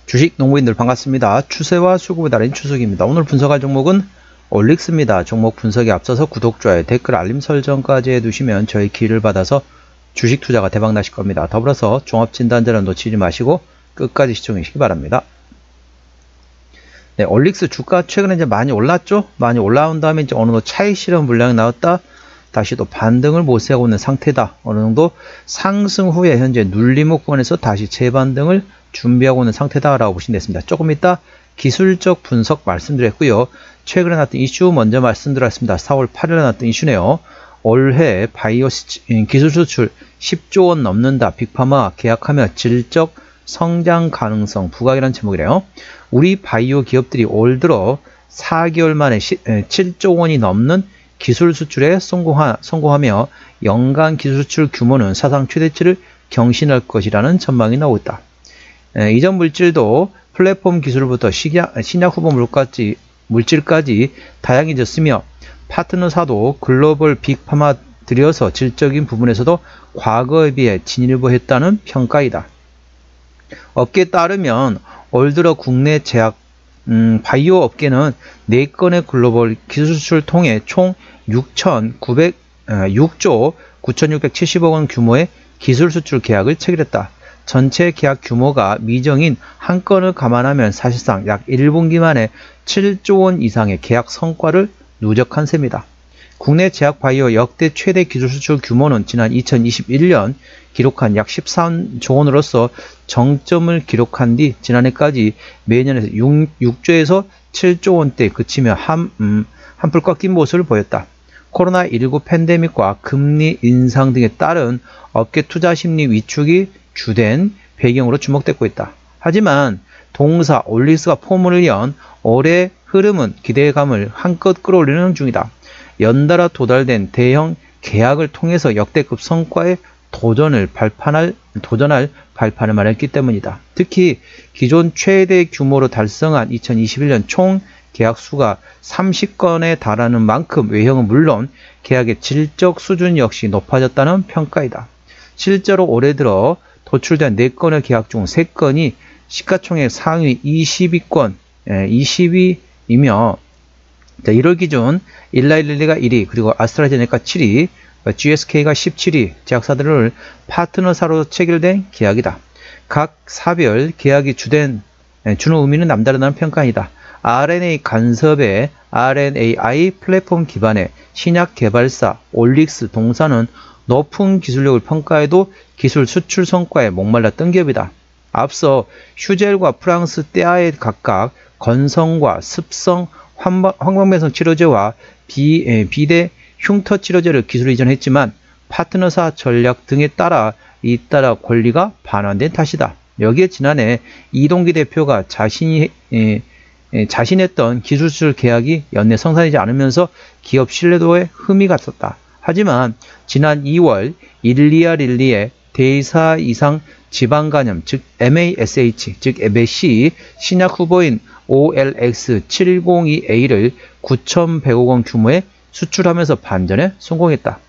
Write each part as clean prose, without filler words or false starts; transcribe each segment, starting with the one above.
주식 농부인들 반갑습니다. 추세와 수급에 달인 추석입니다. 오늘 분석할 종목은 올릭스입니다. 종목 분석에 앞서서 구독, 좋아요, 댓글, 알림 설정까지 해두시면 저희 기회를 받아서 주식 투자가 대박 나실 겁니다. 더불어서 종합진단자는 놓치지 마시고 끝까지 시청해 주시기 바랍니다. 네, 올릭스 주가 최근에 이제 많이 올랐죠? 많이 올라온 다음에 이제 어느 정도 차익 실현 물량이 나왔다. 다시 또 반등을 모색하고 있는 상태다. 어느 정도 상승 후에 현재 눌림목권에서 다시 재반등을 준비하고 있는 상태다라고 보시면 되겠습니다. 조금 이따 기술적 분석 말씀드렸고요. 최근에 나왔던 이슈 먼저 말씀드렸습니다. 4월 8일에 나왔던 이슈네요. 올해 바이오 기술 수출 10조 원 넘는다. 빅파마 계약하며 질적 성장 가능성 부각이라는 제목이래요. 우리 바이오 기업들이 올 들어 4개월 만에 7조 원이 넘는 기술 수출에 성공하며 연간 기술 수출 규모는 사상 최대치를 경신할 것이라는 전망이 나오고 있다. 이전 물질도 플랫폼 기술부터 신약 후보 물질까지 다양해졌으며 파트너사도 글로벌 빅파마 들여서 질적인 부분에서도 과거에 비해 진일보했다는 평가이다. 업계에 따르면 올 들어 국내 제약 바이오 업계는 4건의 글로벌 기술 수출을 통해 총 6조 9,670억 원 규모의 기술 수출 계약을 체결했다. 전체 계약 규모가 미정인 한 건을 감안하면 사실상 약 1분기 만에 7조 원 이상의 계약 성과를 누적한 셈이다. 국내 제약 바이오 역대 최대 기술 수출 규모는 지난 2021년 기록한 약 13조 원으로서 정점을 기록한 뒤 지난해까지 매년에서 6조에서 7조 원대에 그치며 한풀 꺾인 모습을 보였다. 코로나19 팬데믹과 금리 인상 등에 따른 업계 투자 심리 위축이 주된 배경으로 주목되고 있다. 하지만 동사 올릭스가 폼을 연 올해 흐름은 기대감을 한껏 끌어올리는 중이다. 연달아 도달된 대형 계약을 통해서 역대급 성과에 도전할 발판을 마련했기 때문이다. 특히 기존 최대 규모로 달성한 2021년 총 계약 수가 30건에 달하는 만큼 외형은 물론 계약의 질적 수준 역시 높아졌다는 평가이다. 실제로 올해 들어 도출된 4건의 계약 중 3건이 시가총액 상위 20위권, 20위이며 1월 기준 일라일리가 1위, 그리고 아스트라제네카 7위, GSK가 17위 제약사들을 파트너사로 체결된 계약이다. 각 사별 계약이 주는 의미는 남다르다는 평가이다. RNA 간섭의 RNAi 플랫폼 기반의 신약 개발사 올릭스 동사는 높은 기술력을 평가해도 기술 수출 성과에 목말랐던 기업이다. 앞서 휴젤과 프랑스 떼아에 각각 건성과 습성 황방배성 치료제와 비대 흉터 치료제를 기술 이전했지만 파트너사 전략 등에 따라 잇따라 권리가 반환된 탓이다. 여기에 지난해 이동기 대표가 자신했던 기술 수출 계약이 연내 성사되지 않으면서 기업 신뢰도에 흠이 갔었다. 하지만 지난 2월 일리아 릴리의 대사 이상 지방간염 즉 MASH 즉 MAC 신약 후보인 OLX702A를 9,100억 원 규모에 수출하면서 반전에 성공했다.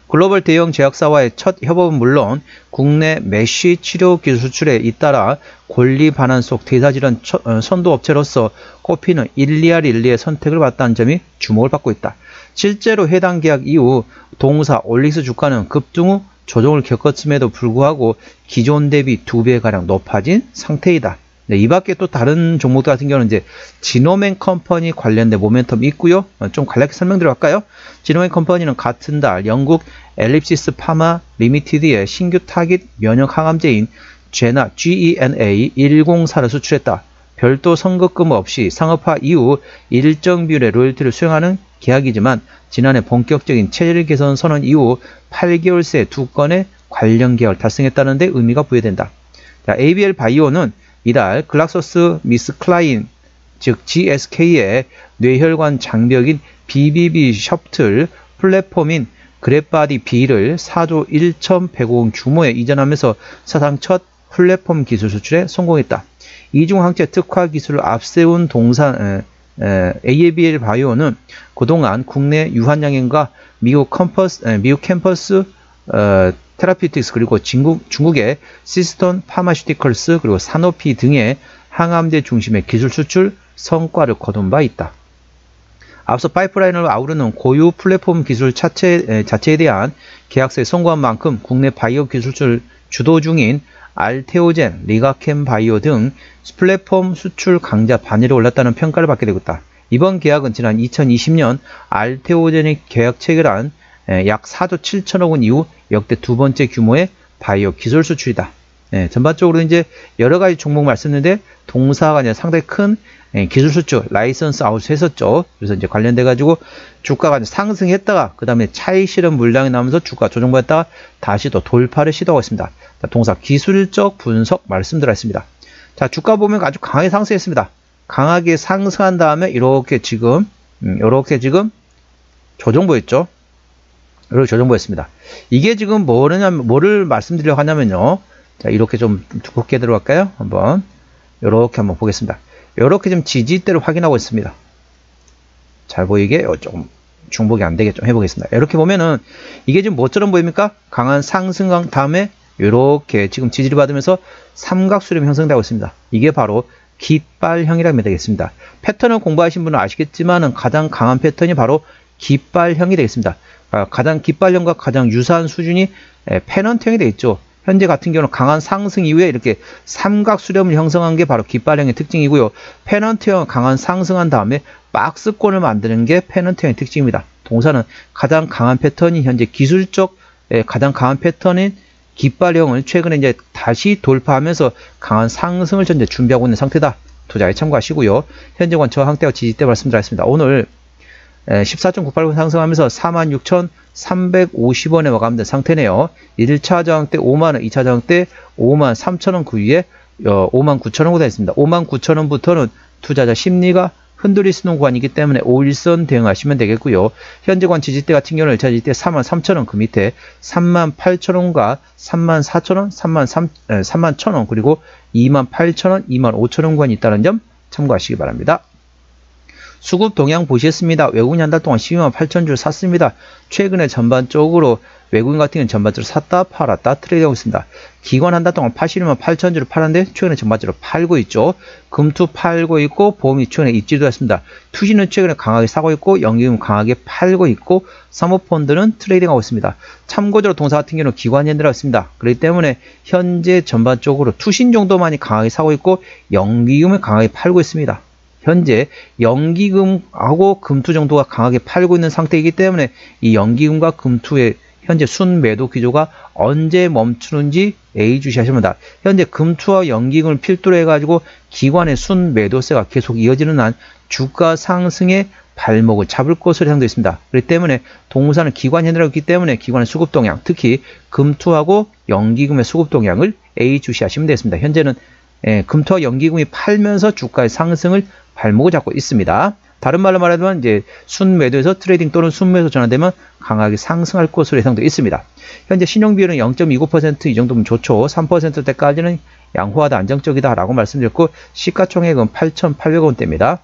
글로벌 대형 제약사와의 첫 협업은 물론 국내 메쉬 치료 기술 수출에 잇따라 권리 반환 속 대사질환 선도업체로서 꼽히는 일리아 릴리의 선택을 받았다는 점이 주목을 받고 있다. 실제로 해당 계약 이후 동사 올릭스 주가는 급등 후 조정을 겪었음에도 불구하고 기존 대비 2배가량 높아진 상태이다. 네, 이 밖에 또 다른 종목들 같은 경우는 이제 지노맨 컴퍼니 관련된 모멘텀이 있고요. 좀 간략히 설명드려볼까요? 지노맨 컴퍼니는 같은 달 영국 엘립시스 파마 리미티드의 신규 타깃 면역 항암제인 GENA104를 수출했다. 별도 선급금 없이 상업화 이후 일정 비율의 로열티를 수령하는 계약이지만 지난해 본격적인 체질 개선 선언 이후 8개월 새 2건의 관련 계약을 달성했다는 데 의미가 부여된다. 자, ABL 바이오는 이달 글락소스 미스클라인 즉 GSK의 뇌혈관 장벽인 BBB 셔틀 플랫폼인 그랩바디 B를 4조 1,100억 원 규모에 이전하면서 사상 첫 플랫폼 기술 수출에 성공했다. 이중항체 특화 기술을 앞세운 동산 ABL 바이오는 그동안 국내 유한양행과 미국 캠퍼스 테라피틱스 그리고 중국의 시스톤 파마슈티컬스 그리고 사노피 등의 항암제 중심의 기술 수출 성과를 거둔 바 있다. 앞서 파이프라인을 아우르는 고유 플랫폼 기술 자체에 대한 계약서에 선고한 만큼 국내 바이오 기술을 주도 중인 알테오젠, 리가캠 바이오 등 플랫폼 수출 강자 반열에 올랐다는 평가를 받게 되고 있다. 이번 계약은 지난 2020년 알테오젠이 계약 체결한 약 4조 7천억 원 이후 역대 두 번째 규모의 바이오 기술 수출이다. 전반적으로 이제 여러 가지 종목 말씀드렸는데 동사가 이제 상당히 큰 기술 수출, 라이선스 아웃을 했었죠. 그래서 이제 관련돼 가지고 주가가 상승했다가 그 다음에 차익 실현 물량이 나오면서 주가 조정받았다가 다시 또 돌파를 시도하고 있습니다. 자, 동사 기술적 분석 말씀드렸습니다. 자, 주가 보면 아주 강하게 상승했습니다. 강하게 상승한 다음에 이렇게 지금 조정 보였죠. 이렇게 조정 보였습니다. 이게 지금 뭐를 말씀드리려고 하냐면요. 자, 이렇게 좀 두껍게 들어갈까요? 이렇게 한번 보겠습니다. 이렇게 좀 지지대를 확인하고 있습니다. 잘 보이게 조금 중복이 안 되게 좀 해보겠습니다. 이렇게 보면은 이게 지금 뭐처럼 보입니까? 강한 상승 다음에 이렇게 지금 지지를 받으면서 삼각수렴이 형성되고 있습니다. 이게 바로 깃발형이라면 되겠습니다. 패턴을 공부하신 분은 아시겠지만은 가장 강한 패턴이 바로 깃발형이 되겠습니다. 가장 깃발형과 가장 유사한 수준이 페넌트형이 되겠죠. 현재 같은 경우는 강한 상승 이후에 이렇게 삼각 수렴을 형성한 게 바로 깃발형의 특징이고요. 페넌트형은 강한 상승한 다음에 박스권을 만드는 게 페넌트형의 특징입니다. 동사는 가장 강한 패턴이 현재 기술적 가장 강한 패턴인 깃발형을 최근에 이제 다시 돌파하면서 강한 상승을 현재 준비하고 있는 상태다. 투자에 참고하시고요. 현재권 저항대와 지지대 말씀드렸습니다. 오늘 14.98% 상승하면서 46,350원에 마감된 상태네요. 1차 저항대 5만원, 2차 저항대 53,000원 그 위에 59,000원보다 있습니다. 59,000원부터는 투자자 심리가 흔들릴 수 있는 구간이기 때문에 5일선 대응하시면 되겠고요. 현재권 지지대 같은 경우는 1차 지지대 43,000원 그 밑에 38,000원과 34,000원, 31,000원 그리고 28,000원, 25,000원 구간이 있다는 점 참고하시기 바랍니다. 수급 동향 보시겠습니다. 외국인 한 달 동안 12만 8천 줄 샀습니다. 최근에 전반적으로 외국인 같은 경우는 전반적으로 샀다 팔았다 트레이드하고 있습니다. 기관 한 달 동안 81만 8천 줄을 팔았는데 최근에 전반적으로 팔고 있죠. 금투 팔고 있고 보험이 최근에 입지도 했습니다. 투시는 최근에 강하게 사고 있고 연기금 강하게 팔고 있고 사모펀드는 트레이딩하고 있습니다. 참고적으로 동사 같은 경우는 기관이 들어가 있습니다. 그렇기 때문에 현재 전반적으로 투신 정도만이 강하게 사고 있고 연기금을 강하게 팔고 있습니다. 현재 연기금하고 금투 정도가 강하게 팔고 있는 상태이기 때문에 이 연기금과 금투의 현재 순매도 기조가 언제 멈추는지 예의주시하시면 됩니다. 현재 금투와 연기금을 필두로 해가지고 기관의 순매도세가 계속 이어지는 한 주가 상승의 발목을 잡을 것으로 예상되어 있습니다. 그렇기 때문에 동사는 기관이 들어있기 때문에 기관의 수급 동향, 특히 금투하고 연기금의 수급 동향을 예의주시하시면 되겠습니다. 현재는 금투와 연기금이 팔면서 주가의 상승을 발목을 잡고 있습니다. 다른 말로 말하면 이제 순매도에서 트레이딩 또는 순매도 전환되면 강하게 상승할 것으로 예상되어 있습니다. 현재 신용비율은 0.29% 이 정도면 좋죠. 3%대까지는 양호하다, 안정적이다 라고 말씀드렸고 시가총액은 8,800원대입니다.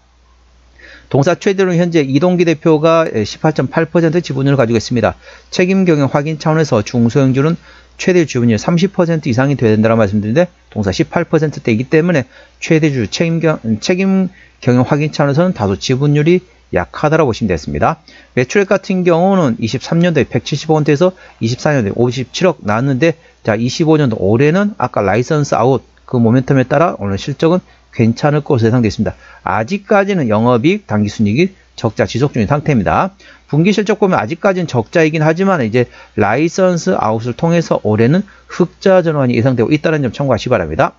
동사 최대로는 현재 이동기 대표가 18.8% 지분율을 가지고 있습니다. 책임 경영 확인 차원에서 중소형주는 최대 지분율 30% 이상이 돼야 된다고 말씀드리는데 동사 18%대이기 때문에 최대주 책임 경영 확인 차원에서는 다소 지분율이 약하다고 보시면 되겠습니다. 매출액 같은 경우는 23년도에 170억원대에서 24년도에 57억 나왔는데 자 25년도 올해는 아까 라이선스 아웃 그 모멘텀에 따라 오늘 실적은 괜찮을 것으로 예상되어 있습니다. 아직까지는 영업이익, 당기순이익이 적자 지속 중인 상태입니다. 분기 실적 보면 아직까지는 적자이긴 하지만 이제 라이선스 아웃을 통해서 올해는 흑자 전환이 예상되고 있다는 점 참고하시기 바랍니다.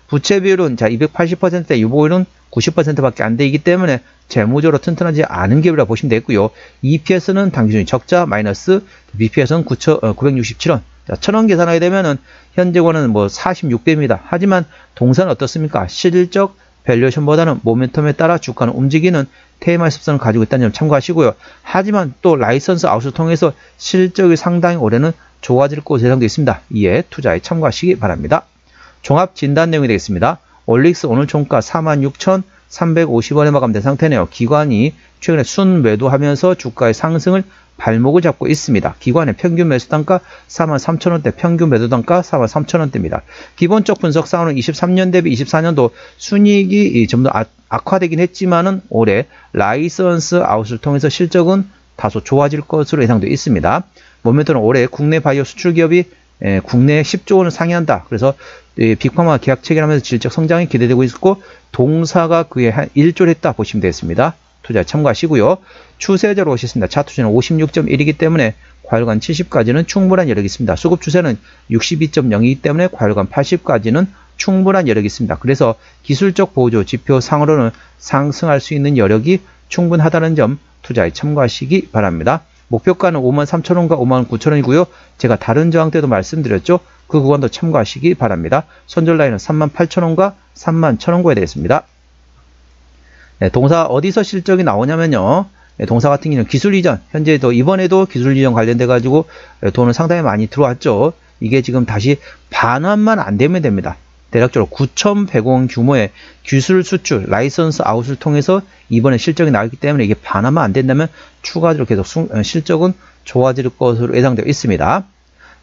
부채 비율은 자 280%대 유보율은 90%밖에 안 되기 때문에 재무적으로 튼튼하지 않은 기업이라고 보시면 되겠고요. EPS는 당기순이 적자 마이너스 BPS는 967원. 자, 1000원 계산하게 되면은 현재권은 뭐 46배입니다. 하지만 동사는 어떻습니까? 실적 밸류에이션보다는 모멘텀에 따라 주가는 움직이는 테이마 습성을 가지고 있다는 점 참고하시고요. 하지만 또 라이선스 아웃을 통해서 실적이 상당히 올해는 좋아질 것으로 예상되어 있습니다. 이에 투자에 참고하시기 바랍니다. 종합 진단 내용이 되겠습니다. 올릭스 오늘 종가 46,350원에 마감된 상태네요. 기관이 최근에 순매도하면서 주가의 상승을 발목을 잡고 있습니다. 기관의 평균 매수 단가 43,000원대, 평균 매도 단가 43,000원대입니다. 기본적 분석상으로는 23년 대비 24년도 순이익이 좀 더 악화되긴 했지만은 올해 라이선스 아웃을 통해서 실적은 다소 좋아질 것으로 예상되어 있습니다. 모멘텀은 올해 국내 바이오 수출 기업이 국내 10조 원을 상회한다. 그래서 빅파마 계약 체결하면서 질적 성장이 기대되고 있고 동사가 그에 한 1조를 했다 보시면 되겠습니다. 투자에 참고하시고요. 추세대로 오셨습니다. 차트 추세는 56.1이기 때문에 과열관 70까지는 충분한 여력이 있습니다. 수급 추세는 62.0이기 때문에 과열관 80까지는 충분한 여력이 있습니다. 그래서 기술적 보조 지표 상으로는 상승할 수 있는 여력이 충분하다는 점 투자에 참고하시기 바랍니다. 목표가는 53,000원과 59,000원이고요. 제가 다른 저항 때도 말씀드렸죠. 그 구간도 참고하시기 바랍니다. 손절 라인은 38,000원과 31,000원고에 되겠습니다. 네, 동사 어디서 실적이 나오냐면요. 네, 동사 같은 경우는 기술 이전, 현재도 이번에도 기술 이전 관련돼 가지고 돈은 상당히 많이 들어왔죠. 이게 지금 다시 반환만 안 되면 됩니다. 대략적으로 9,100원 규모의 기술 수출, 라이선스 아웃을 통해서 이번에 실적이 나왔기 때문에 이게 반환만 안 된다면 추가적으로 계속 실적은 좋아질 것으로 예상되어 있습니다.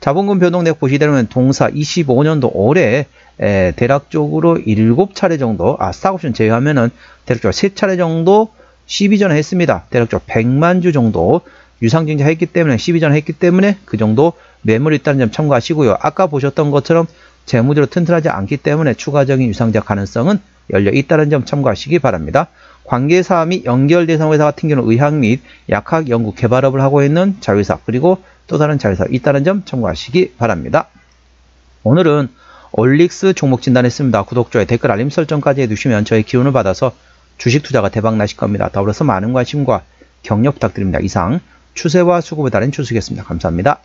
자본금 변동 내역 보시게 되면 동사 25년도 올해 대략적으로 7차례 정도, 스탁옵션 제외하면은 대략적으로 3차례 정도 12전을 했습니다. 대략적으로 100만 주 정도 유상증자 했기 때문에 12전을 했기 때문에 그 정도 매물이 있다는 점 참고하시고요. 아까 보셨던 것처럼 재무제로 튼튼하지 않기 때문에 추가적인 유상증자 가능성은 열려 있다는 점 참고하시기 바랍니다. 관계사 및 연결대상 회사 같은 경우는 의학 및 약학 연구 개발업을 하고 있는 자회사 그리고 또 다른 자회사 있다는 점 참고하시기 바랍니다. 오늘은 올릭스 종목 진단했습니다. 구독, 좋아요, 댓글, 알림 설정까지 해두시면 저의 기운을 받아서 주식 투자가 대박 나실 겁니다. 더불어서 많은 관심과 격려 부탁드립니다. 이상 추세와 수급에 따른 추수겠습니다. 감사합니다.